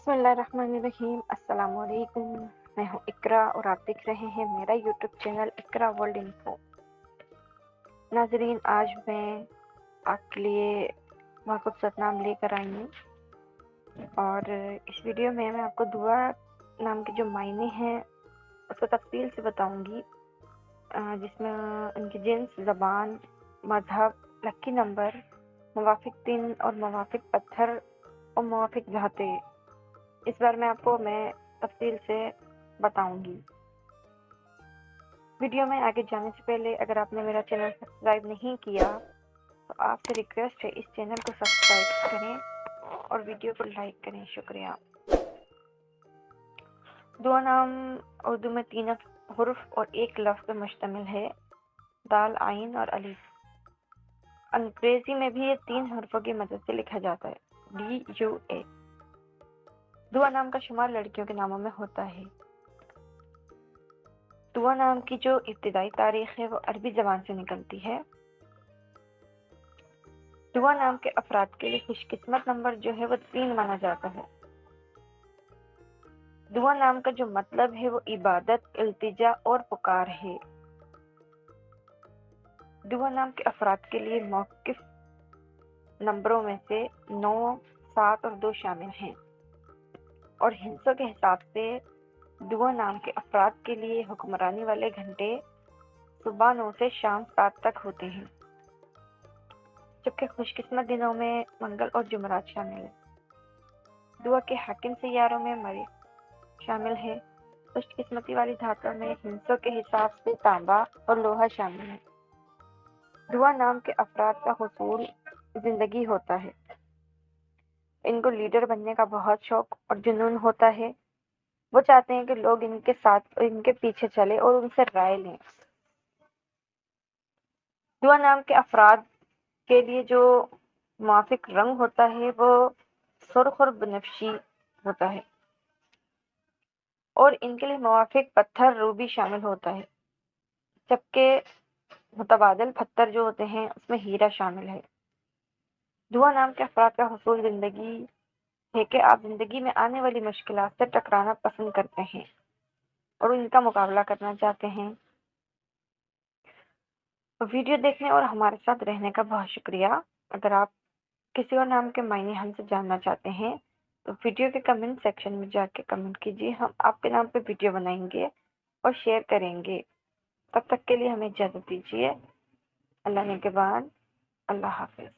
बिस्मिल्लाहिर्रहमानिर्रहीम। अस्सलाम वालेकुम। मैं हूँ इकरा और आप देख रहे हैं मेरा यूट्यूब चैनल इकरा वर्ल्ड इन्फो। नाजरीन, आज मैं आपके लिए बहुत सतनाम लेकर आई हूँ और इस वीडियो में मैं आपको दुआ नाम के जो मायने हैं उसको तफसील से बताऊंगी, जिसमें उनकी जिन्स, ज़बान, मजहब, लकी नंबर, मुवाफिक दिन और मुवाफिक पत्थर और मुवाफिक जाते इस बार मैं तफसील से बताऊंगी। वीडियो में आगे जाने से पहले अगर आपने मेरा चैनल सब्सक्राइब नहीं किया तो आपसे रिक्वेस्ट है इस चैनल को सब्सक्राइब करें और वीडियो को लाइक करें। शुक्रिया। दुआ नाम उर्दू में 3 हुर्फ और एक लफ्ज़ पर मुश्तमिल है, दाल, आइन और अलिफ। अंग्रेजी में भी ये 3 हरफों की मदद से लिखा जाता है, DUA। दुआ नाम का शुमार लड़कियों के नामों में होता है। दुआ नाम की जो इब्तिदाई तारीख है वो अरबी ज़बान से निकलती है। दुआ नाम के अफराद के लिए खुशकिस्मत नंबर जो है वो 3 माना जाता है। दुआ नाम का जो मतलब है वो इबादत, इल्तिजा और पुकार है। दुआ नाम के अफराद के लिए मौक़िफ़ नंबरों में से 9, 7 और 2 शामिल हैं और हिस्सों के हिसाब से दुआ नाम के अफराद के लिए हुक्मरानी वाले घंटे सुबह 9 से शाम 7 तक होते हैं, जबकि खुशकिस्मत दिनों में मंगल और जुमरात शामिल है। दुआ के हाकिम सैयारों में मरीख शामिल है। खुशकिस्मती वाली धातुओं में हिस्सों के हिसाब से तांबा और लोहा शामिल है। दुआ नाम के अफराद का हुसूल जिंदगी होता है। इनको लीडर बनने का बहुत शौक और जुनून होता है। वो चाहते हैं कि लोग इनके साथ और इनके पीछे चले और उनसे राय लें। दुआ नाम के अफराद के लिए जो मुवाफिक रंग होता है वो सुर्ख और बनफशी होता है और इनके लिए मुवाफिक पत्थर रूबी शामिल होता है, जबकि मुतबादिल पत्थर जो होते हैं उसमें हीरा शामिल है। दुआ नाम के अफराद का हुसूल जिंदगी है कि आप जिंदगी में आने वाली मुश्किलात से टकराना पसंद करते हैं और इनका मुकाबला करना चाहते हैं। वीडियो देखने और हमारे साथ रहने का बहुत शुक्रिया। अगर आप किसी और नाम के मायने हमसे जानना चाहते हैं तो वीडियो के कमेंट सेक्शन में जाके कमेंट कीजिए। हम आपके नाम पे वीडियो बनाएंगे और शेयर करेंगे। तब तक के लिए हमें इजाज़त दीजिए। अल्लाह ने के बाद, अल्लाह हाफिज।